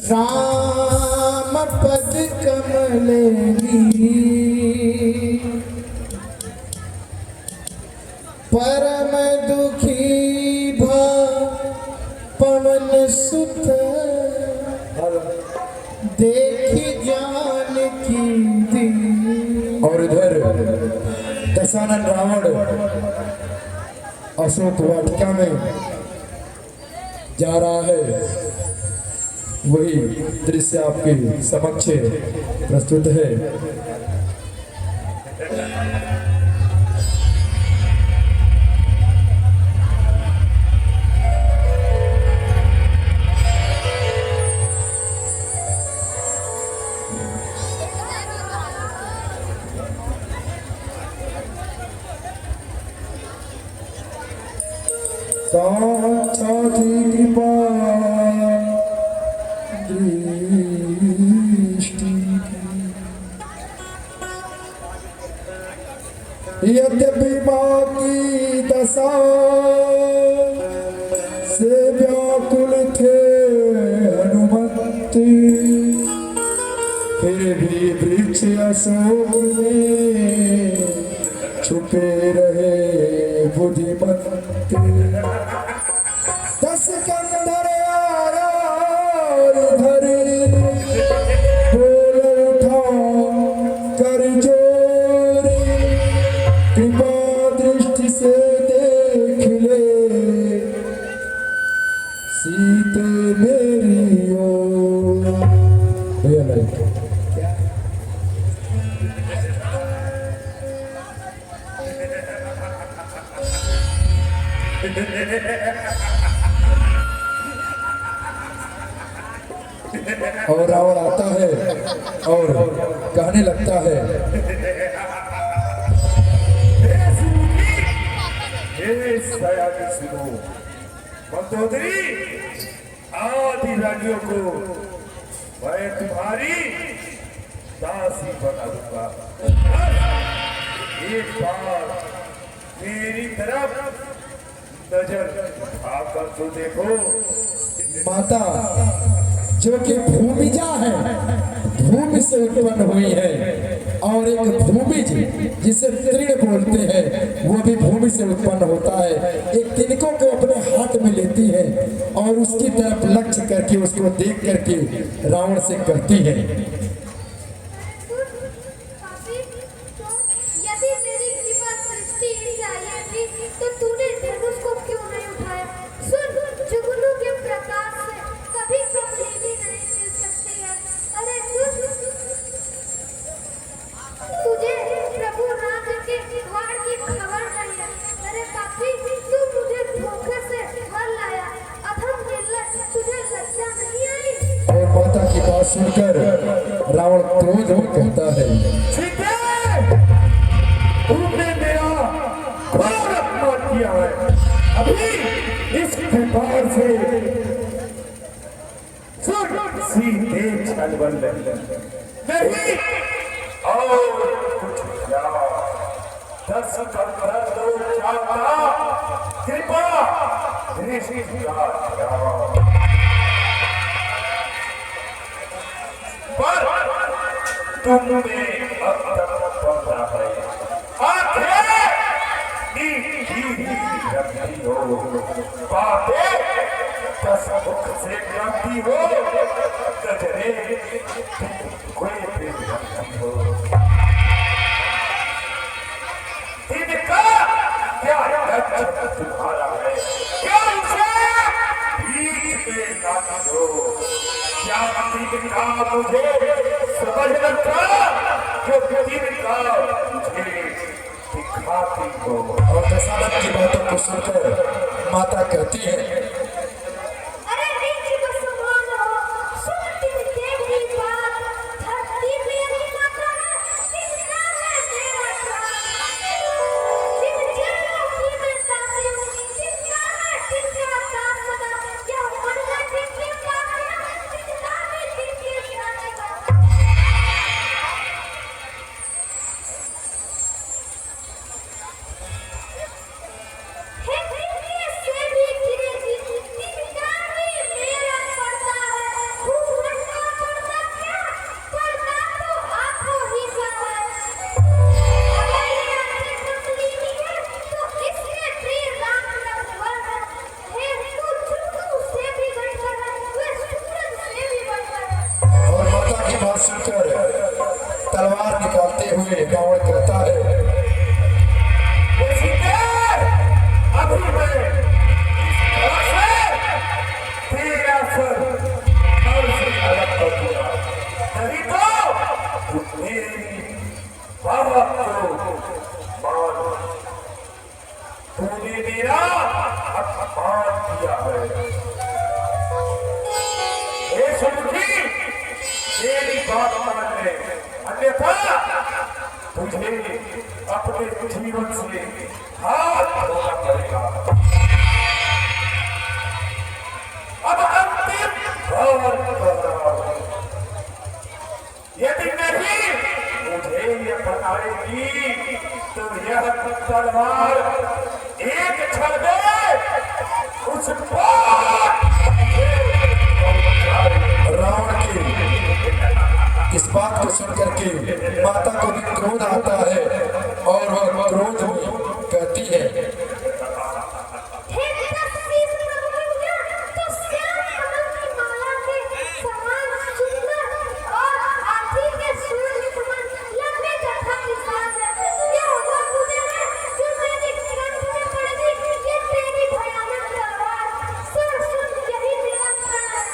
राम पद कमलेगी परम दुखी पवन सुत देखी जान की दी। और इधर दशानन रावण अशोक वाटिका में जा रहा है, वही दृश्य आपके समक्ष प्रस्तुत है। यद्यपि माँ की दशा से व्याकुल थे हनुमंत, फिर भी वृक्ष अशोक में छुपे रहे बुद्धिमंत। दस कंधर आया इधर बोल उठा कर जोरी, कृपा दृष्टि से देख ले सीते मेरी ओर। भैया लाइक और रावण आता है और कहने लगता है, मंदोदरी आदि रानियों को मैं तुम्हारी दासी बना दूंगा। एक बार मेरी तरफ नजर आकर तो देखो। माता जो कि भूमिजा है, भूमि से उत्पन्न हुई है, और एक भूमिज जिसे तृण बोलते हैं वो भी भूमि से उत्पन्न होता है। एक तिनकों को अपने हाथ में लेती है और उसकी तरफ लक्ष्य करके उसको देख करके रावण से कहती है, यदि मेरी कृपा सृष्टि चाहिए थी तो तूने धनुष को क्यों नहीं उठाया? सुन, जुगनू के प्रकाश से कभी कमलेनी नहीं मिल सकती है। अरे तुझे प्रभु राम के द्वार की खबर नहीं है। अरे पापी, तू मुझे धोखे से घर लाया। अधम निर्लज्ज, तुझे लज्जा नहीं आई? और माता की बात सुनकर रावण क्रोध में कहता है, तुमने मेरा घोर अपमान किया है। अभी इस प्रकार से सीधे छल बन नहीं और कुछ क्या। 10 कंधर दो चाहता कृपा दृष्टि का क्या। पर तुमने अब तक पकड़ा है आंखें रखती हो, बातें 10 मुख से जानती हो, गजरे कोई भी रखती हो। इनका क्या लक्ष्य तुम्हारा है? क्या उसे बीच में लाती हो? क्या तिनका मुझे समझ लगता जो तिनका मुझे दिखाती हो? और दशरथ की बातों को सुनकर माता कहती है, अरे नीच को संभालो, सुनती देवी बात, धरती मेरी माता है, किसका है तेरा प्राण? जिन जनों की मैं साथी हूँ, किसका है किसका साथ सदा? क्या मन में किसकी बात है, किसका है किसकी शादी का? हे मुझे अपने जीवन से हाथ धोना पड़ेगा। अब अंतिम बार कर रहा हूं, यदि नहीं मुझे ये बनाएगी तो यह तलवार एक क्षण में उस रावण की इस बात को सुन करके माता को भी क्रोध आता है और वह क्रोध में कहती है, हे तपस्वी प्रभु, तो श्याम कमल की माला के समान सुंदर और हाथी के सूंड के समान लंबे जटा के साथ है। यह वह मुझे है जो मेरे कंठ में पड़ेगी। ये तेरी भयानक तलवार। सुन यही मेरा प्रण है।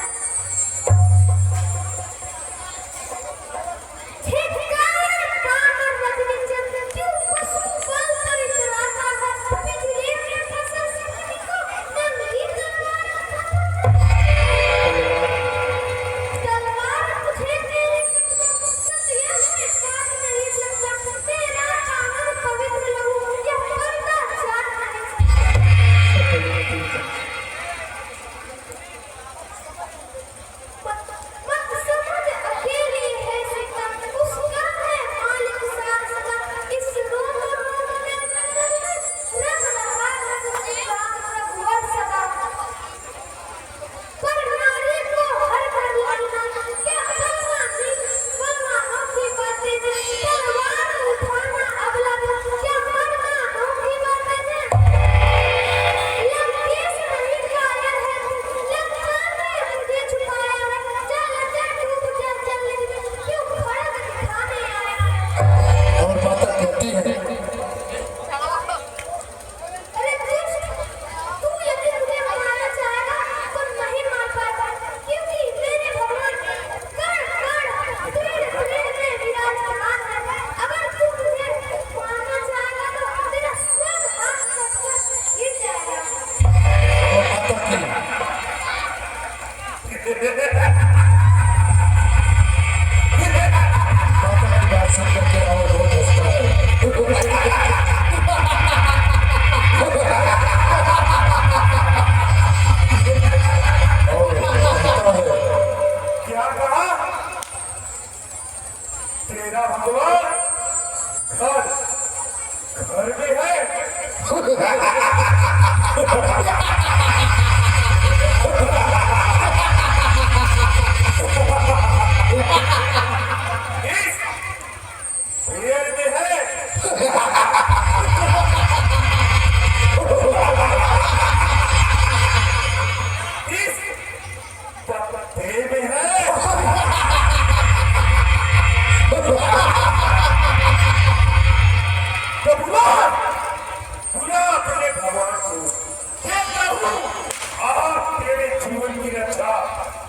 और माता कहती है, अरे दुष्ट, तू यदि मुझे मारना चाहेगा तो नहीं मार पाएगा, क्योंकि मेरे भगवान कण कण में विराजमान है। अगर तू मुझे मारना चाहेगा तो तेरा सब हाथ कटकर गिर जाएगा। और माता की बात सुन करके और बहुत हंसता है। और कहता है, क्या कहा? तेरा भगवान घर में है। इस पेड़ में है। इस पत्ते में है। तो बुला अपने भगवान को। देखता हूँ आप तेरे जीवन की रक्षा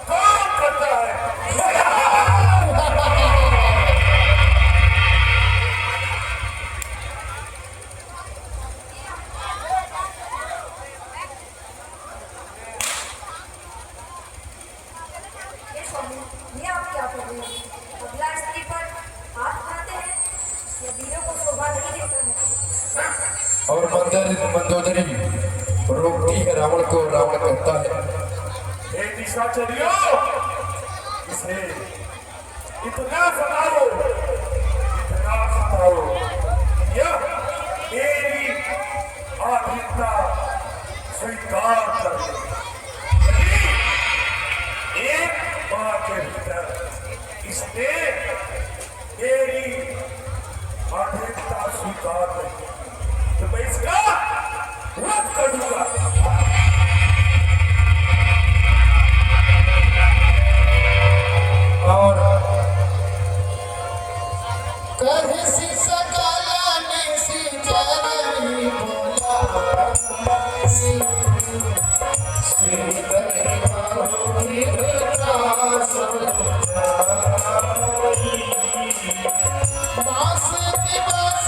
कौन करता है। ये स्वामी, ये आप क्या कर रहे हैं? अबला स्त्री पर हाथ उठाते हैं। ये वीरों को शोभा नहीं देता है। और मंदोदरी रोकती है रावण को। रावण कहता है, हे निशाचरियो, इसे इतना सताओ, इतना सताओ, यह मेरी आधीनता स्वीकार कर ले। यदि एक बार के भीतर इसने मेरी आधीनता स्वीकार नहीं तो मैं इसका वध कर दूंगा। और कहे सी सकला ने सी चरणी बोला बास दिवस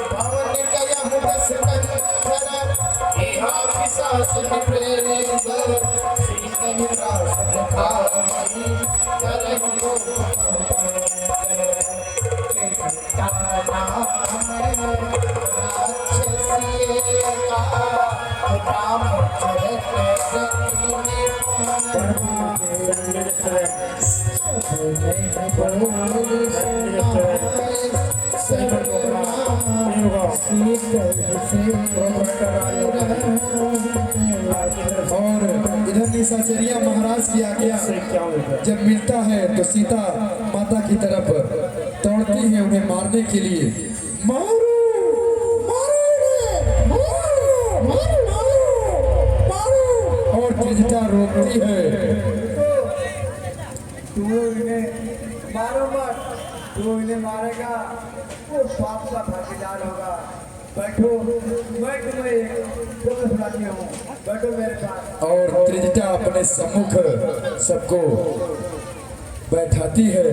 भवन कया दस और इधर निशाचरिया महाराज की आज्ञा जब मिलता है तो सीता माता की तरफ दौड़ती है उन्हें मारने के लिए। मारो मारो इन्हें, मारो मारो मारो मारो। और त्रिजटा रोकती है। तू इन्हें मारो मत, तू इन्हें मारेगा वो पाप का भागीदार होगा। बैठो, मैं तुम्हें दुख सुनाती हूँ, बैठो मेरे पास। और त्रिजटा अपने सम्मुख सबको बैठाती है।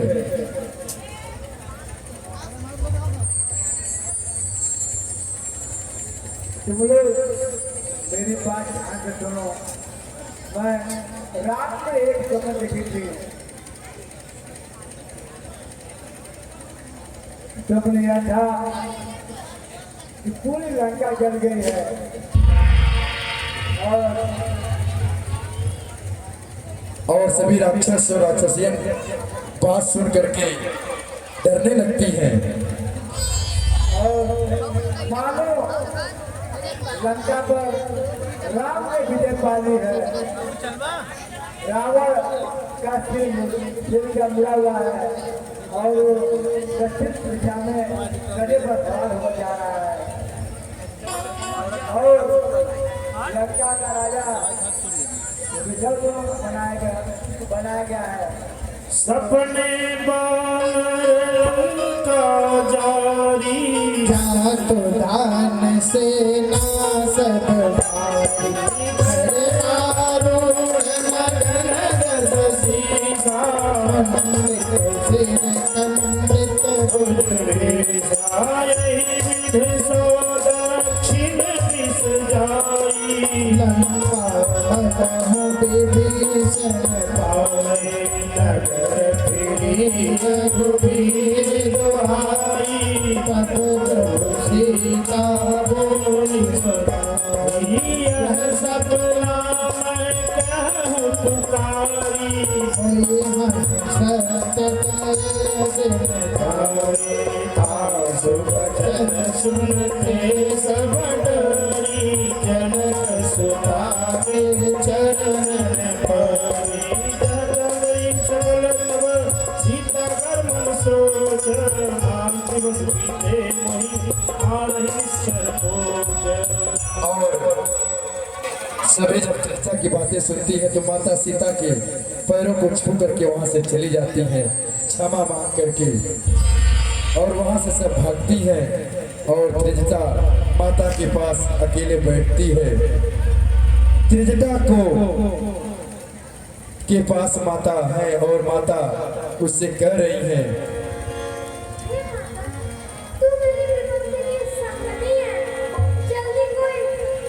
तुम लोग मेरी बात ध्यान से सुनो। मैं रात में एक स्वप्न देखी थी। स्वप्न यह था कि पूरी लंका जल गई है और सभी राक्षस और राक्षसियां बात सुन करके डरने लगती हैं। और मानो लंका पर राम ने विजय पाली है। रावण का सिर का मुड़ा हुआ है और दक्षिण दिशा में गधे पर सवार हो जा रहा है। और लंका का राजा विजय को बनाया गया है। सपने लंका जारी जात दान से ना सब भारी, घर आरूढ़ मगन रस सीसा, अमृत सिर अमृत विधि सो दक्षिण दिस जाई लंका मगह विभीषण पाए नगर फिरी रघुबीर दुहाई, पद प्रभु सीता बोली सदाई। यह सब नाम कहूँ पुकारी हरि मन सत्य करे वचन सुनते सब डरी जनक सुता के चरण परी जगई चलत सीता कर मन सोच मान दिवस बीते मोहि आरहि निश्चर खोज। और सभी जब त्रिजटा की बातें सुनती है तो माता सीता के पैरों को छू करके वहां से चली जाती हैं क्षमा मांग करके। और वहां से सब भागती है और त्रिजटा माता के पास अकेले बैठती है। त्रिजटा को के पास माता है और माता उससे कह रही है, तू मेरी विपद के लिए संगति है। जल्दी कोई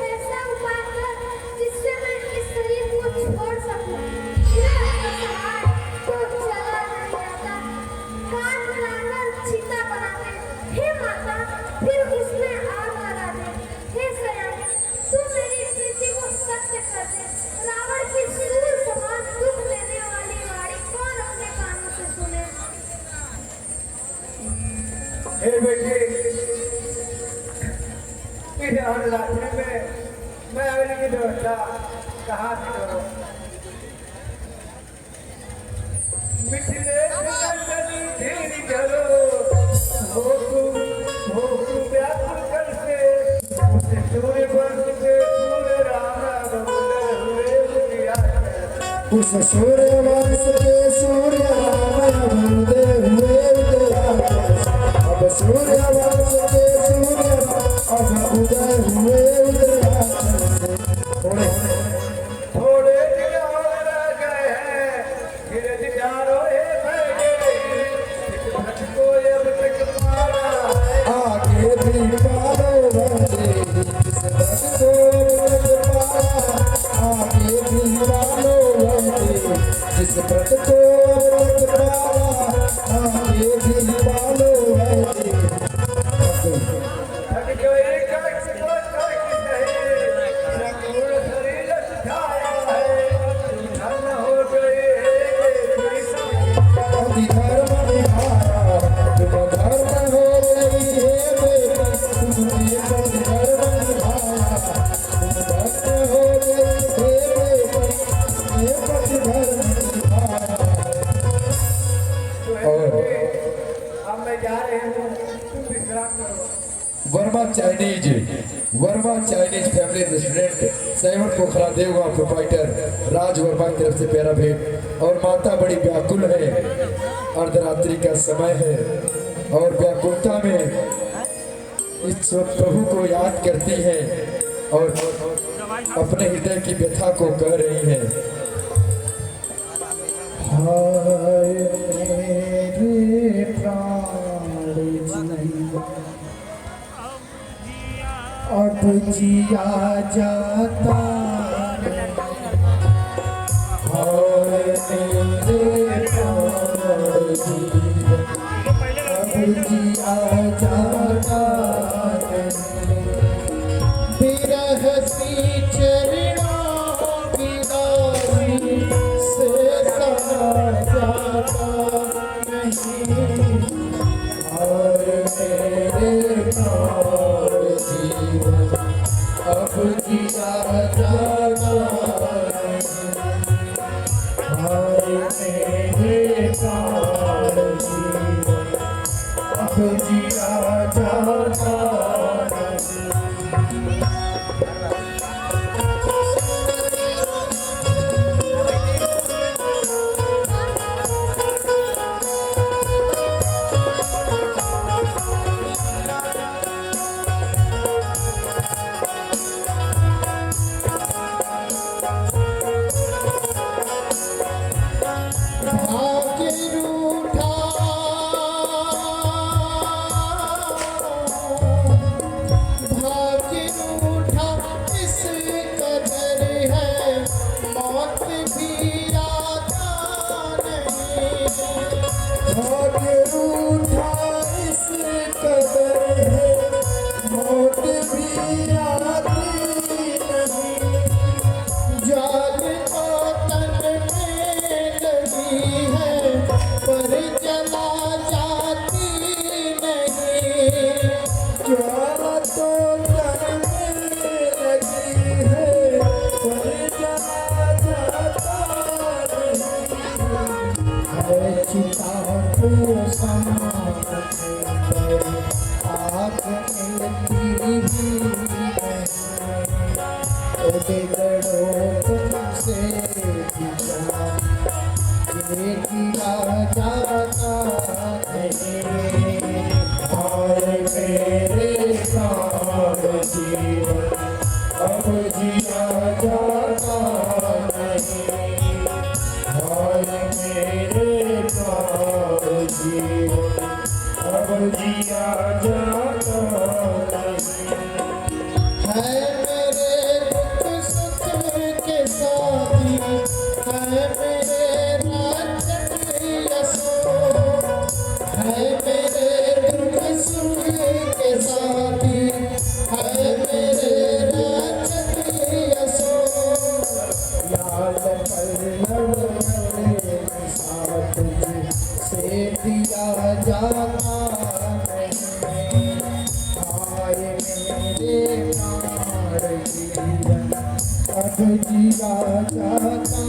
ऐसा उपाय कर जिससे मैं इस शरीर को छोड़ सकूं। यह असहाय तो चला नहीं आता, काट लाकर चिता बना दे। हे माता, फिर उसमें आग लगा दे। हे सयानी, तू मेरी प्रीति को सत्य कर दे। रावण की सूर समान दुख देने वाली वाणी कौन अपने कानों से सुने। हे बेटी, इस रात्रि में मैं अग्नि की व्यवस्था कहाँ से करूँ? मिथिलेश नंदनी धीरी चलो, हो तू व्याकुल कर से, उसे सूर्य वंश के सूर्य राम बबूले हुए उजियार। उस सूर्य वंश के सूर्य राम बंदे हुए उदय, अब सूर्य वंश के सूर्य अब उदय हुए उदय। थोड़े दिन और रह गए हैं, फिर दिदारो हे भगे, इस भक्त को अब तक मारा है। आगे भी पालो बंदे इस भक्त को पाया, आगे भी पालो बंदे जिस Verma Chinese family restaurant seven Pokhra Devgaon proprietor Raj Verma की तरफ से प्यारा भेंट। और माता बड़ी व्याकुल है, अर्धरात्रि का समय है और व्याकुलता में इस प्रभु को याद करती है और अपने हृदय की व्यथा को कह रही है। हाय मेरे प्राण जी, अब जिया जाता है। हाय मेरे प्राण जी, अब जिया जाता है। बिरह सी चरणों की डाली से समा जाता नहीं। और मेरे प्राण जीवन अब जिया जाता नहीं। और मेरे प्राण जीवन अब जिया जाता नहीं। भाग्य रूठा, भाग्य रूठा इस कदर है, मौत भी आता नहीं। भाग्य रूठा इस कदर है, मौत भी आती नहीं। जान को तन में लगी है, पर जला जाती नहीं। जान तो तन में लगी है, पर जला जाता नहीं। है चिता को समान पर आग मिलती ही नहीं। बिगड़ो तुमसे दिया, ये किया जाता नहीं। और मेरे प्राण जीवन अब जिया जाता नहीं। और मेरे प्राण जीवन अब जिया जाता नहीं। है मेरे दुख सुख के साथी, है मेरे राजन यसो। है मेरे दुख सुख के साथी, है मेरे राजन यसो। लाल पल्लव मेरे साथ से दिया जाता नहीं। हाय मेरे प्राण जीवन अब जिया जाता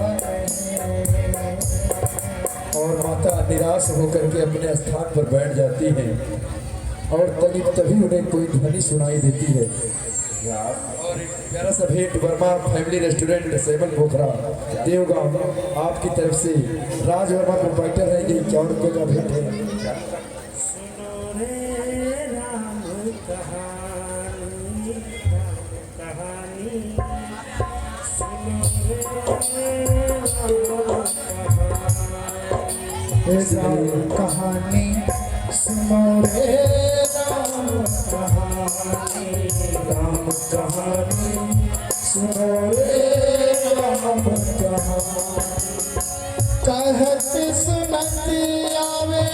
नहीं। और माता निराश होकर के अपने स्थान पर बैठ जाती है और तभी उन्हें कोई ध्वनि सुनाई देती है। और एक प्यारा सा भेंट Verma family restaurant seven Pokhra Devgaon आपकी तरफ से राज वर्मा प्रोपाइटर है। ये 51 रुपये का भेंट है। राम कहानी सुनो रे, राम कहानी, राम कहानी सुनो रे, राम कहानी। कहत सुनत आवे,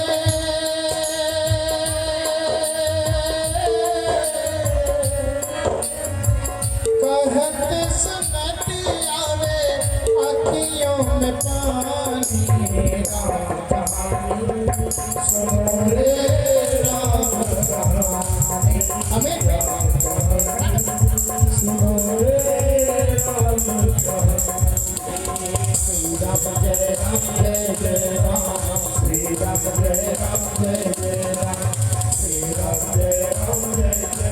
कहत सुनत आवे, अखियों में पानी। राम कहानी सुनो रे, राम कहानी। हमें सुनो रे, राम कहानी। श्री राम जय राम जय जय राम, श्री राम जय राम जय जय राम, श्री राम जय राम जय जय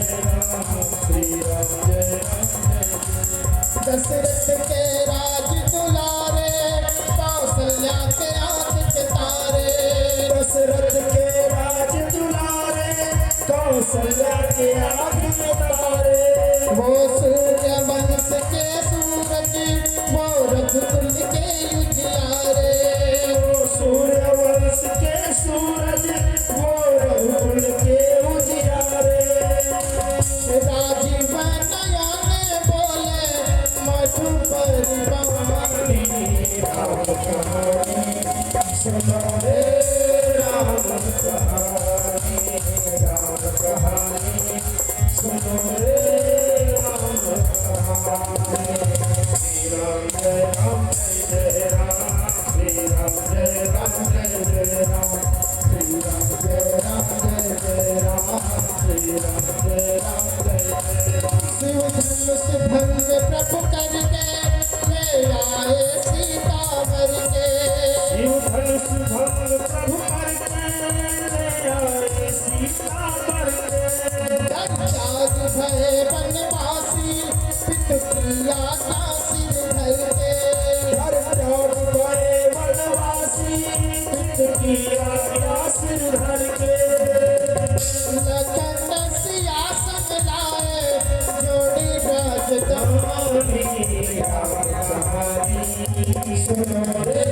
सुनो रे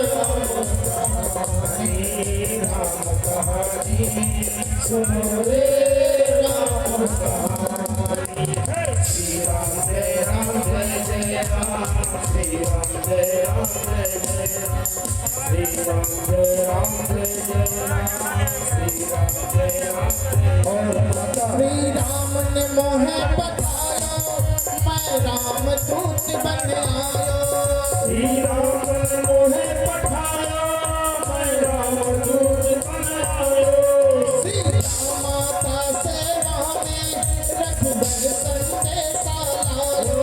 राम कहानी, राम कहानी, सुनो रे राम कहानी। श्री राम जय जय राम, श्री राम जय जय राम, श्री राम जय राम, श्री राम जय राम। और श्री राम ने मोहे बताया, मैं राम दूत बन आयो। श्री राम ने मोहे पठाया, मैं राम दूत बन आयो। सीता माता सेवा में रघुबर संदेशा लायो।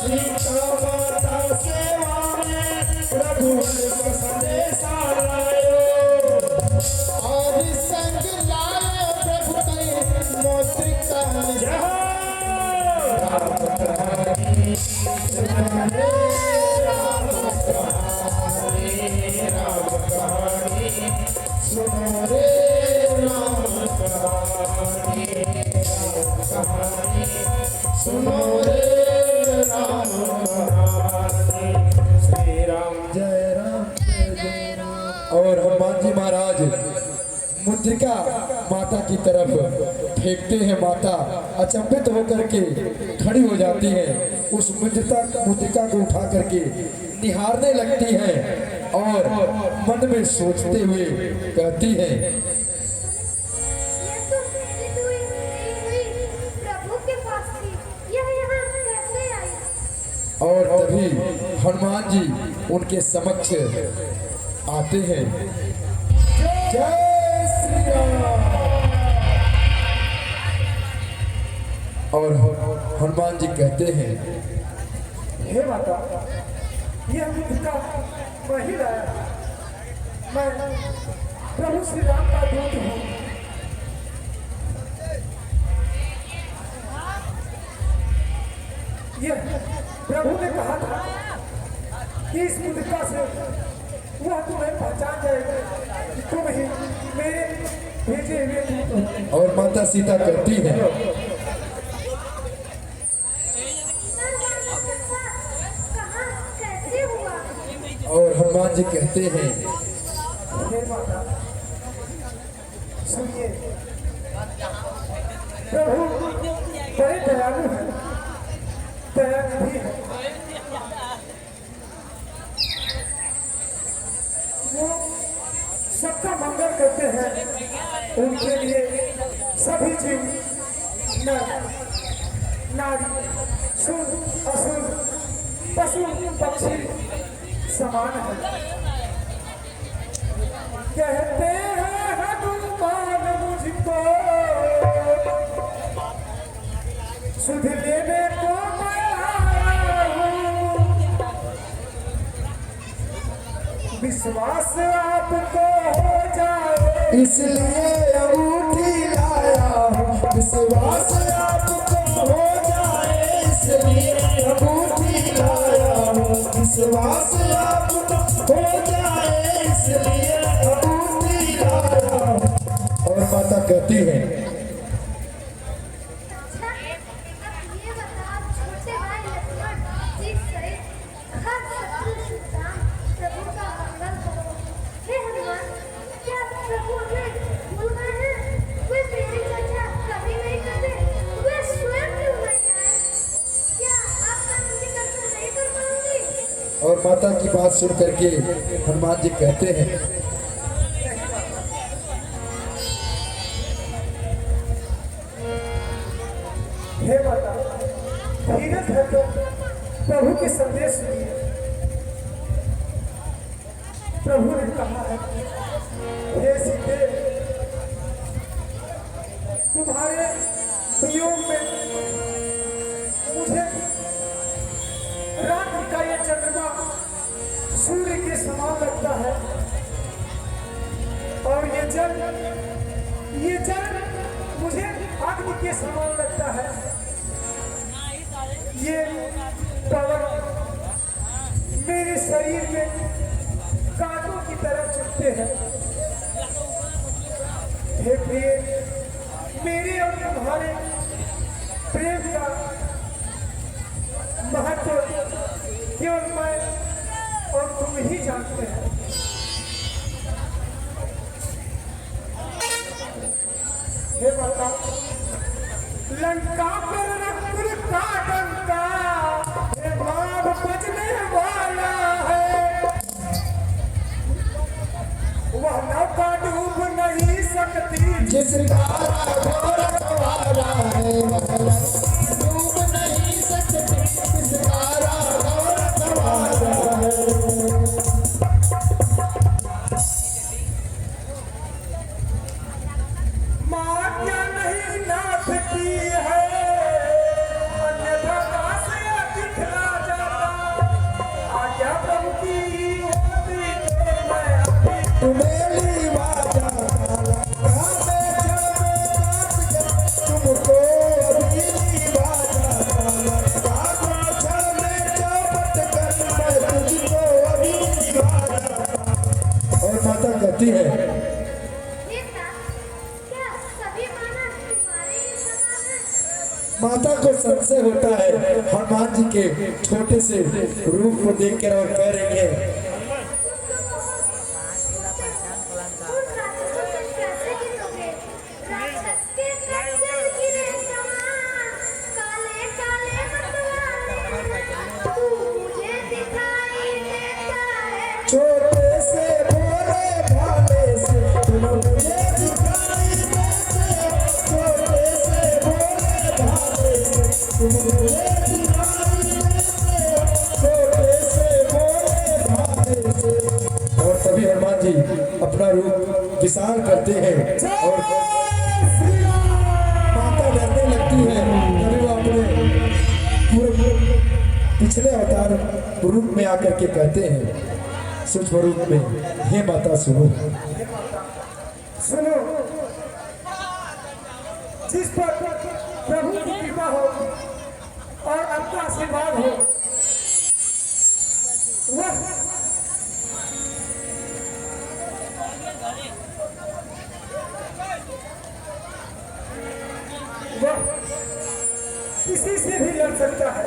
सीता माता सेवा में रघुबर का संदेशा लायो। और संग लायो प्रभु के मोत्रिका जहाँ। राम कहानी, सुनो रे राम कहानी, राम कहानी, सुनो रे राम कहानी, राम कहानी, सुनो रे राम कहानी। श्री राम जय राम जय राम। और हनुमान जी महाराज मुद्रिका माता की तरफ फेंकते हैं। माता अचंभित होकर के खड़ी हो जाती है, उस मुद्रिका को उठा करके निहारने लगती है और मन में सोचते हुए कहती है, ये तो मेरी हुई प्रभु के पास थी, यह यहाँ कैसे आई? और तभी हनुमान जी उनके समक्ष आते हैं। जय श्री राम। और हनुमान जी कहते हैं, हे माता, यह मुद्रिका मैं ही लाया। मैं प्रभु श्री राम का दूत हूँ। यह प्रभु ने कहा था कि इस मुद्रिका से वह तुम्हें पहचान जाएगा कि तुम ही मेरे भेजे हुए दूत हो। और माता सीता कहती है, कहाँ कैसे हुआ? और हनुमान जी कहते हैं, हे माता, सुनिए, प्रभु बड़े दयालु हैं, दयानिधि हैं। वो सबका मंगल करते हैं। उनके लिए सभी जीव, नर नारी, सुर असुर, पशु पक्षी समान है। कहते हैं हनुमान मुझको सुध लेने को मैं आया हूँ। विश्वास आपको हो जाए इसलिए अंगूठी लाया हूँ। विश्वास आपको हो जाए इसलिए अंगूठी लाया हूँ। विश्वास आपको हो जाए इसलिए अंगूठी लाया हूँ। और माता कहती है, अच्छा, अब ये बताओ, छोटे भाई लक्ष्मण जी सहित हर शत्रु सुदान प्रभु का मंगल करो। हे हनुमान, क्या प्रभु हमें भूल गए हैं? वे मेरी चर्चा कभी नहीं करते, वे स्वयं क्यों नहीं आए? क्या आपका उनकी चर्चा नहीं कर पाऊंगी? और माता की बात सुन करके हनुमान जी कहते हैं, हे माता, धीरज है तो प्रभु के संदेश सुनिए। प्रभु ने कहा है, हे सीते, तुम्हारे वियोग में मुझे रात का ये चंद्रमा सूर्य के समान लगता है, और ये जल मुझे अग्नि के समान लगता है। ये पवन मेरे शरीर में कांटों की तरह चुभते हैं। हे प्रिय, मेरे और तुम्हारे प्रेम का महत्व केवल मैं किसकारा घोर सवारा है महला डूब नहीं सकती किसकारा घोर सवारा है। माँ क्या नहीं नाचती है, अन्यथा दास या दिखला जाता। आज्ञा प्रभु की होती तो मैं अभी तुम्हें वाजा काला में जब नाच के तुमको अभी वाजा काला कागों में चौपट कर मैं तुझको अभी वाजा। और माता कहती है बेटा, क्या सभी मानव तुम्हारे ही समान हैं? माता को संशय होता है हनुमान जी के छोटे से रूप को देखकर और कह रही है उन राक्षसों से कैसे गिरोगे? राक्षस के कंचन गिरे समान, काले काले मतवाले, तू मुझे दिखाई देता है। छोटे से भोले भाले से तुम मुझे दिखाई देते छोटे से भोले भाले से तुम मुझे दिखाई देते छोटे से भोले भाले से। और तभी हनुमान जी अपना रूप विशाल करते हैं और माता डरने लगती है। तभी वो अपने पूरे पिछले अवतार रूप में आकर के कहते हैं सूक्ष्म रूप में, हे माता सुनो सुनो, जिस पर प्रभु की कृपा हो और आपका आशीर्वाद हो, वह किसी से भी लड़ सकता है।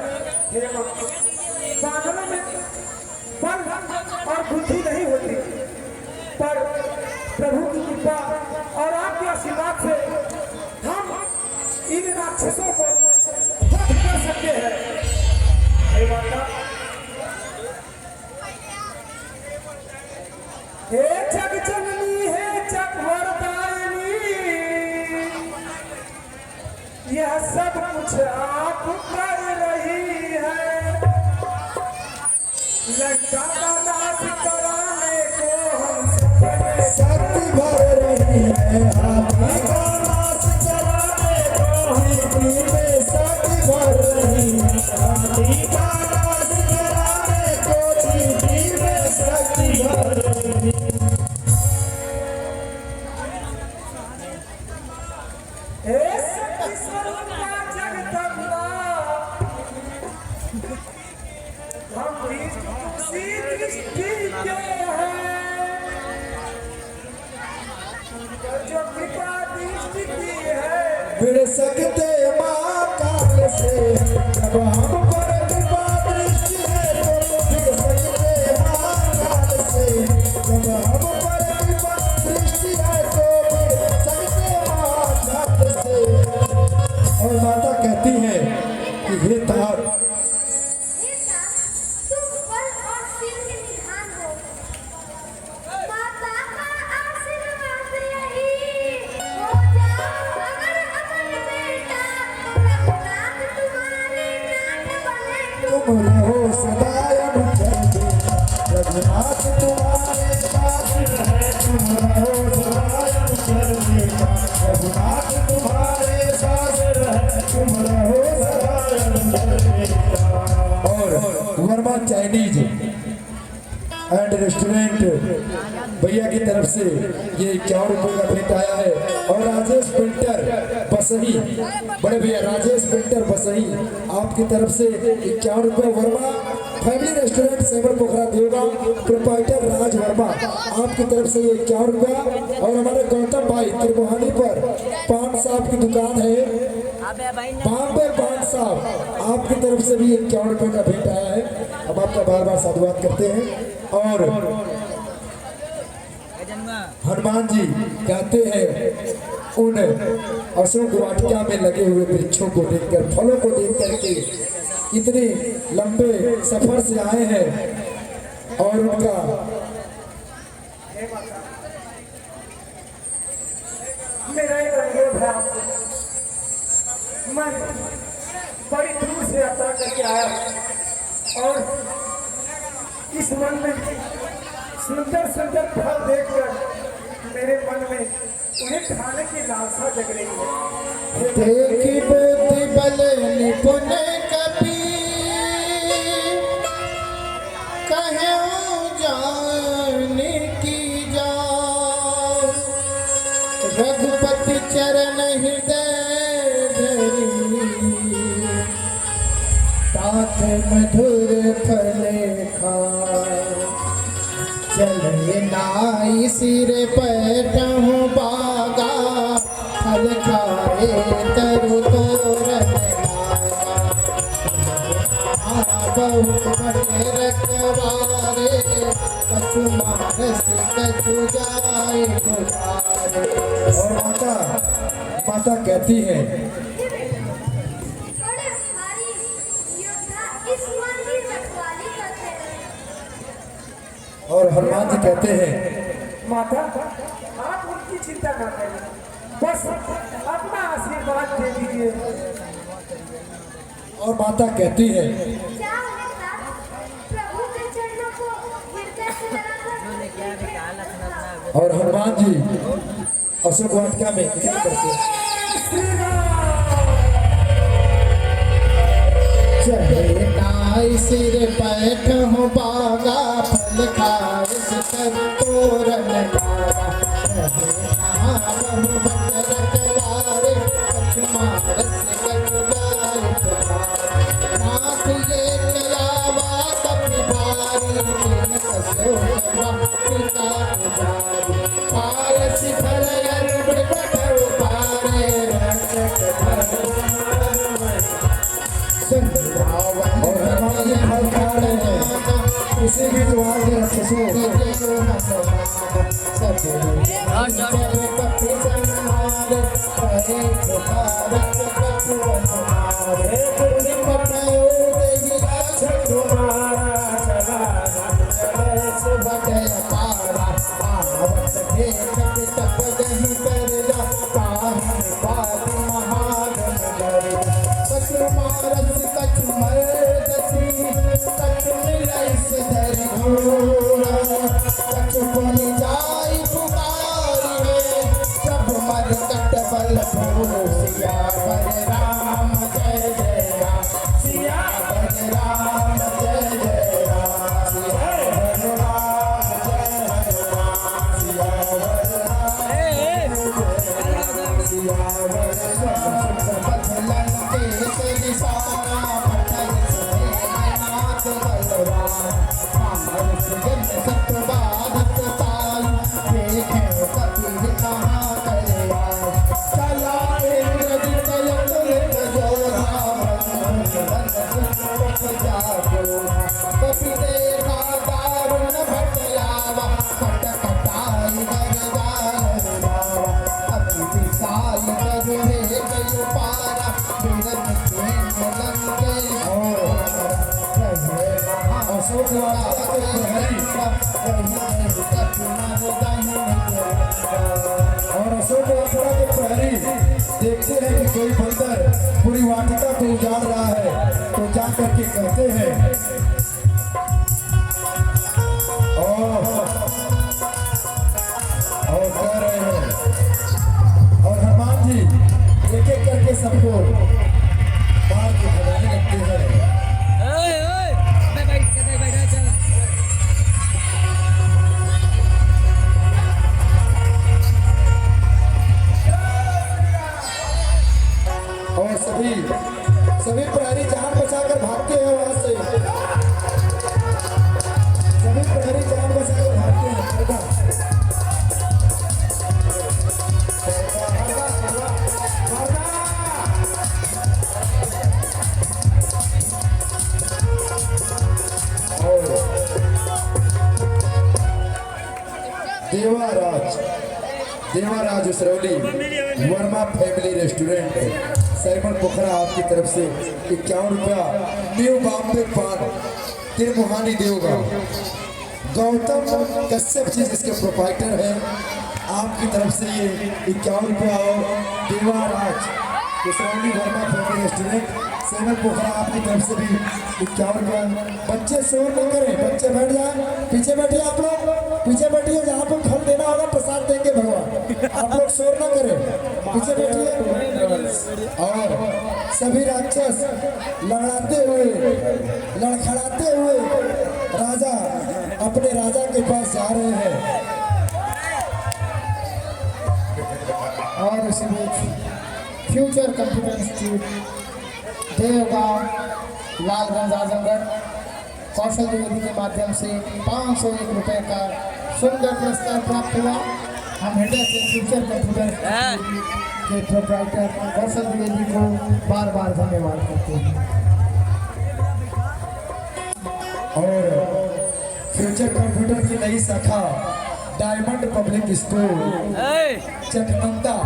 हे मां, बानरों में बल और बुद्धि नहीं होती, पर प्रभु की कृपा और आपके आशीर्वाद से हम इन राक्षसों को वध कर सकते हैं। हे माता, हे जग जननी, हे जग वरदायिनी, यह सब कुछ आप कर रही है। लंका का नाश कराने को हम सफल शक्ति भर रही है हाथी का नाश कराने को हिंदी में शक्ति भर रही है हाथी का नाश कराने को हिंदी में शक्ति भर रही है। हे शक्ति स्वरूप का जगदम्बा, हम दृष्टि के हैं, जो कृपा दृष्टि की है। बिड़ सकते माँ काल से जब हम पर कृपा दृष्टि है तो बिड़ सकते माँ काल से जब हम पर कृपा दृष्टि है तो बिड़ सकते माँ काल से। और माता कहती है कि हे तार बेटा, तुम बल और सिर के निधान हो। माता का आशीर्वाद यही हो जाओ अगर अमर बेटा, रघुनाथ तुम्हारे नाथ बने तुम रहो सदा अनुचर बेटा रघुनाथ तुम्हारे पास है तुम रहो सदा अनुचर बेटा रघुनाथ तुम्हारे पास है तुम रहो सदा अनुचर बेटा। और वर्मा चाइनीज एंड रेस्टोरेंट भैया की तरफ से ये 51 रुपये का भेंट आया है। और राजेश पेंटर बसही, बड़े भैया राजेश पेंटर बसही आपकी तरफ से 51 रुपये। Verma family restaurant seven Pokhra Devgaon proprietor राज वर्मा आपकी तरफ से ये 51 रुपया। और हमारे गौतम भाई त्रिमोहानी पर पान साहब की दुकान है बॉम्बे पान साहब आपकी तरफ से भी 51 रुपये का भेंट आया है। हम आपका बार बार साधुवाद करते हैं। और हनुमान जी कहते हैं उन अशोक वाटिका में लगे हुए वृक्षों को देखकर, फलों को देख करके इतने लंबे सफर से आए हैं और उनका मेरा एक के आया और इस मन में सुंदर सुंदर फल देखकर मेरे मन में उन्हें खाने की लालसा जग रही है। देखी बुद्धि बल निपुण कपि कहूँ जान की जाओ रघुपति चरण हृदय धरी तात मधुर फल खाओ चले नाई सिर बैठूं बागा फल खाए तरु तोरण बहु बड़े रखवारे कछु मानस कछु जाए गुजारे। और माता कहती है बड़े भारी योद्धा इस वन की रखवाली करते हैं। और हनुमान जी कहते हैं माता आप उनकी चिंता न करें, बस अपना आशीर्वाद दे दीजिए। और माता कहती है जाओ नेता, प्रभु के चरणों को हृदय से लगाकर और हनुमान जी अशोक वाटिका में क्या करते हैं चले नाई सिर बैठूं बागा फल खाए सिर तोरण लागा बहु बड़ रखवारे कछु मानस कछु जाए गुजारे। नाथ ये कयावा कपि भारी दिन अशोक वाटिका उजारी आयस फल अरु बटु पारे रक्षक धर्म और हनुमान जी फल खा रहे हैं किसी भी द्वार के रक्षसों राम जय जय राम सिया बर राम जय जय राम सिया बर राम जय हनुमान सिया बर राम सिया बर बदलन के दिशाना पटल से नाथ बलराम अमर सुगम सत्य बाधक ताई देखे कपि कहाँ करे चला इंद्रजित यतुलित जोधा बंधन जागो कपि देखा दारुण भटयावा कट कटाई गरदार बावा अति विशाल करुणे कयु पारा बिरन के लंके अशोक वाटिका और अशोक वाटिका के प्रहरी देखते हैं कि कोई बंदर पूरी वाटिका को उजाड़ रहा है तो जा करके कहते हैं और कह रहे हैं और हनुमान जी एक एक करके सबको मार के भगाने लगते हैं। और सभी प्रहरी जान बचाकर भागते हैं वहां से सभी प्रहरी जान बचाकर भागते हैं और देवाराज उसरौली वर्मा फैमिली रेस्टोरेंट सरमन पोखरा आपकी तरफ से 51 रुपया न्यू बॉम्बे पान तिरमुहानी देवगांव गौतम कश्यप जी जिसके प्रोपाइटर हैं आपकी तरफ से ये 51 रुपया और देवाराज किशोरी वर्मा फैमिली रेस्टोरेंट सेवन पोखरा आपकी तरफ से भी 51 बच्चे शोर न करें, बच्चे बैठ जाए, पीछे बैठिए आप लोग, पीछे बैठिए, जहाँ पर फल देना होगा प्रसाद देंगे भगवान, आप लोग शोर न करें, पीछे बैठिए। और सभी राक्षस लड़ाते हुए लड़खड़ाते हुए राजा अपने राजा के पास जा रहे हैं। और इसी बीच future computer institute Devgaon Lalganj Azamgarh Kaushal Dwivedi के माध्यम से 501 रुपये का सुंदर पुरस्कार प्राप्त हुआ। हम हृदय से फ्यूचर कंप्यूटर इंस्टीट्यूट के प्रोप्राइटर कौशल द्विवेदी को बार बार धन्यवाद करते हैं। और फ्यूचर कंप्यूटर की नई शाखा डायमंड पब्लिक स्कूल चकमंदा,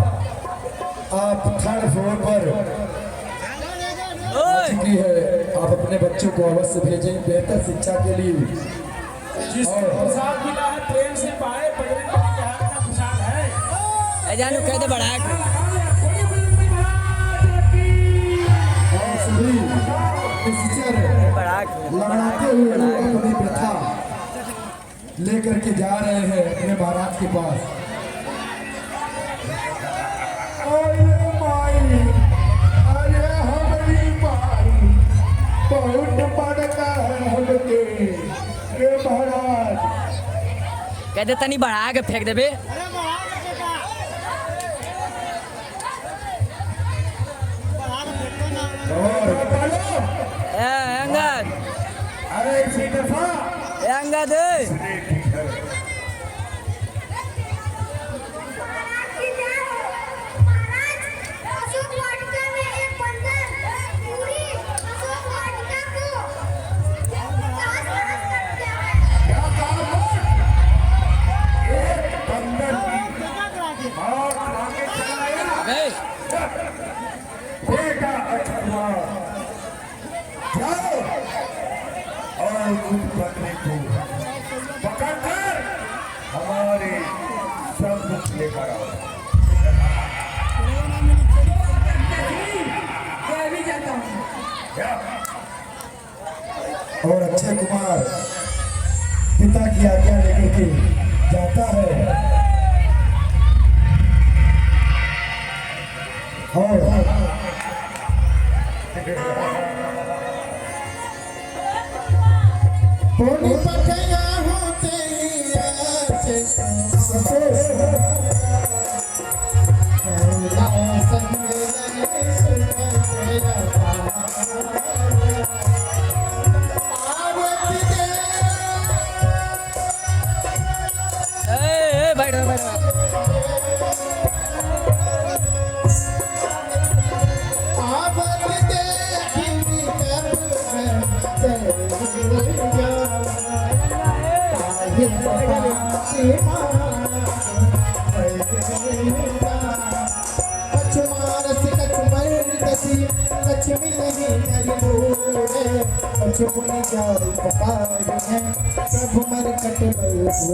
आप 3rd फ्लोर पर चुकी है। आप अपने बच्चों को अवश्य भेजें बेहतर शिक्षा के लिए। जिसको प्रसाद मिला है प्रेम से पाए, बजरंग बली के हाथ का प्रसाद है। जानू कहते बढ़ा के और सभी टीचर लड़ाते हुए अपनी प्रथा लेकर के जा रहे हैं अपने महाराज के पास। अरे माई, अरे हमारी माई बहुत बड़का है हमके रे महाराज। कहते तनी बढ़ा के फेंक देबे। और अंगद, अरे इसी दफा अंगद महाराज अशोक वाटिका में एक बंदर पूरी अशोक वाटिका को 50 बरस तक क्या है। क्या काम है? एक बंदर की और आगे चलाया बेटा अठवा, जाओ और उस बंदे को पकड़कर हमारे सब कुछ लेकर आओ। मैं भी जाता हूँ। क्या? और अक्षय कुमार पिता की आज्ञा लेकर के जाता है। और पोनी पकया होते ही आचे संतोष संग लगे सुना आवत दे बैठ बैठ आवत दे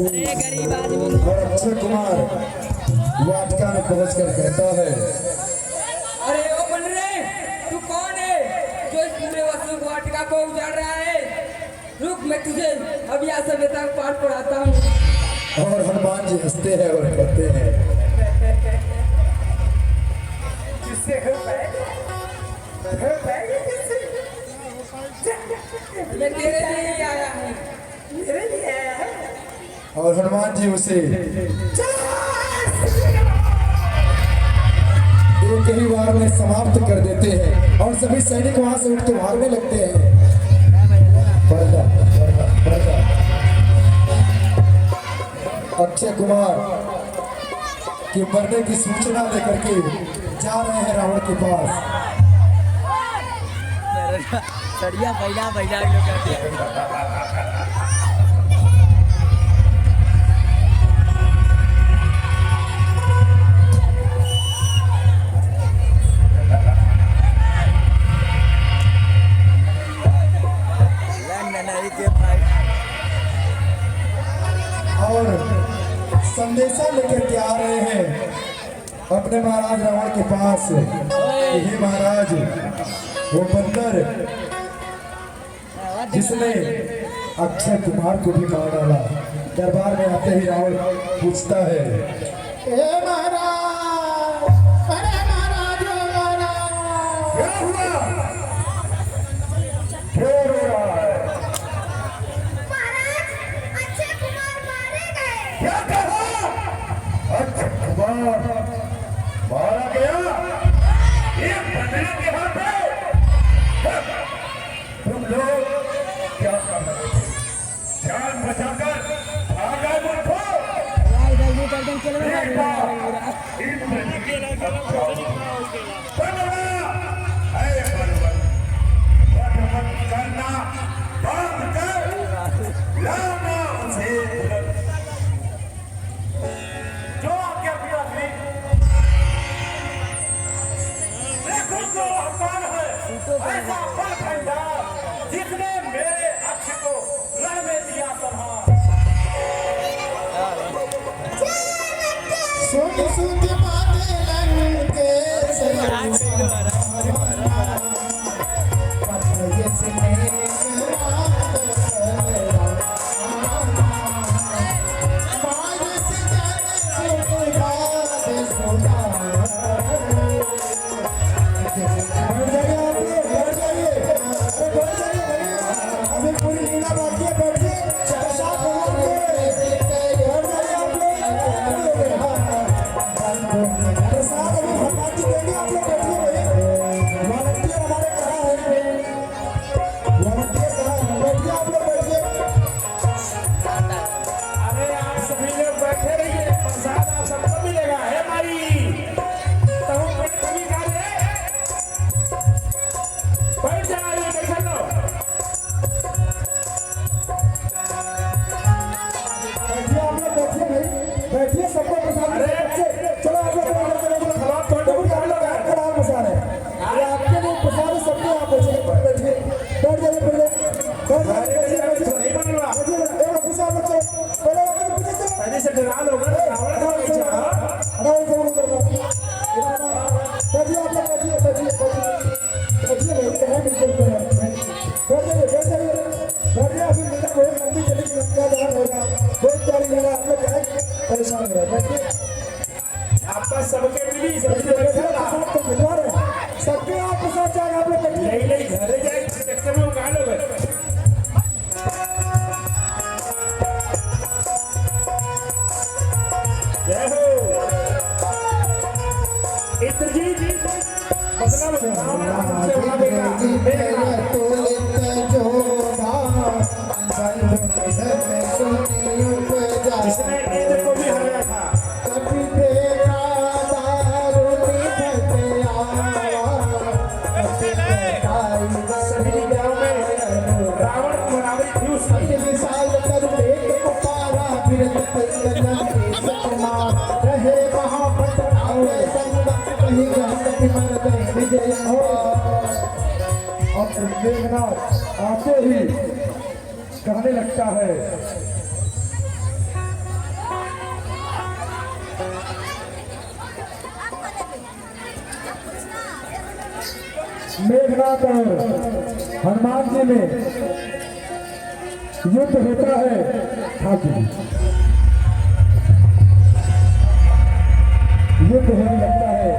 कि गरीब आदमी और अक्षय कुमार वाटिका में पहुंच कर कहता है, अरे ओ बंदरे, तू कौन है जो इस पूरे अशोक वाटिका को उजाड़ रहा है? रुक, मैं तुझे अभी यहाँ सभ्यता का पाठ पढ़ाता हूँ। और हनुमान जी हंसते हैं और कहते हैं, किससे हो पाएगा? हो पाएगा किससे? मैं तेरे लिए ही आया हूँ। मेरे लिए आया है। और हनुमान जी उसे एक ही बार में समाप्त कर देते हैं और सभी सैनिक वहां से उठ के भागने लगते हैं। पर्दा, पर्दा, पर्दा। अक्षय कुमार के मरने की सूचना लेकर के जा रहे हैं रावण के पास। सड़िया पहला पहला लोग कहते हैं। और संदेशा लेकर के आ रहे हैं अपने महाराज रावण के पास। कि हे महाराज वो बंदर जिसने अक्षय कुमार को भी मार डाला, दरबार में आते ही रावण पूछता है, हे महाराज, अरे महाराज, क्या हुआ? क्यों रो रहा है? महाराज अक्षय कुमार मारे गए। क्या कहा? अक्षय कुमार मारा गया? ये बंदर के हाथ है? तुम लोग क्या कर रहे थे? जान बचाकर भाग गए मूर्खों। एक बार करना बंद कर, लाना उसे बुलंद। जो आज्ञा पिता श्री, देखो जो अवतार है, ऐसा बल भंडार जिसने मेरे अक्ष को रण में दिया संभाल। सुन सुन बातें लंके अरे आप सभी लोग बैठे रहिए, प्रसाद आप सबको मिलेगा। हे माई, तू पेट कभी खा ले, बैठ जा, ये कैसे लो। बैठिए, सबको प्रसाद। चलो आप लोग खिलाओ, थोड़ा बहुत खा लो। खड़ा प्रसाद है, ये आपके लिए प्रसाद है, सबके आप बैठिए, बैठिए, बैठ जाइए, बैठ जाइए, नहीं बन रहा, पहले से डरा लोगे ना, रावण का नहीं चाहा। परेशान हो रहा है, आपका सबके मिली, सभी से बैठा। सबके आप प्रसाद जाएगा, आप लोग बैठिए। नहीं नहीं, घरे जाए किसी चक्कर में वो कहा लोगे। जय हो इंद्रजीत, मतलब रावण से बड़ा बेटा मेघनाथ। जिसने इंद्र को भी हराया था। सभी विद्याओं में रावण को बराबरी थी उसकी। और मेघनाथ आते ही कहने लगता है, मेघनाथ और हनुमान जी में युद्ध होता है। ठाकुर युद्ध होने लगता है।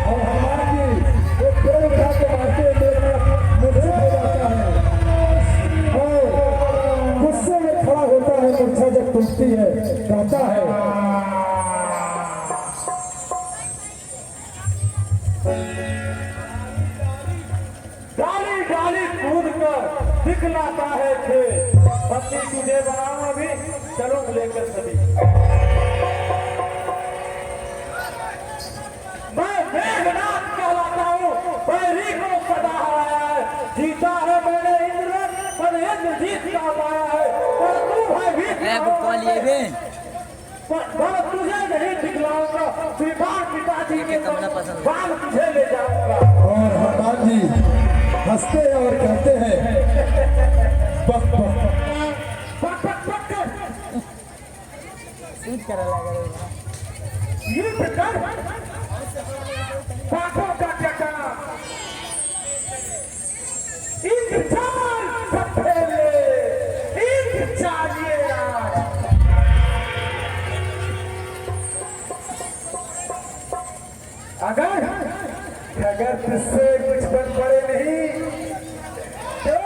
और हनुमान जी एक पेड़ उठा के मारते मूर्छित हो जाता है और गुस्से में खड़ा होता है। मूर्छा जब टूटती है, कहता है, डाली डाली कूद कर दिखलाता है खेल। पति तुझे बनाऊं अभी, चलो लेकर सभी। मैं मेघनाथ कहलाता हूँ, बैरी को सदा हराया है। जीता है मैंने इंद्र, पर इंद्र जीत का पाया है। पर तू है भी पर तुझे नहीं दिखलाऊंगा। श्रीमान पिताजी के बाल तुझे ले जाऊंगा। और हनुमान जी हंसते हैं और कहते हैं, बक बक पक पक पक कर। करा लगा यूं पे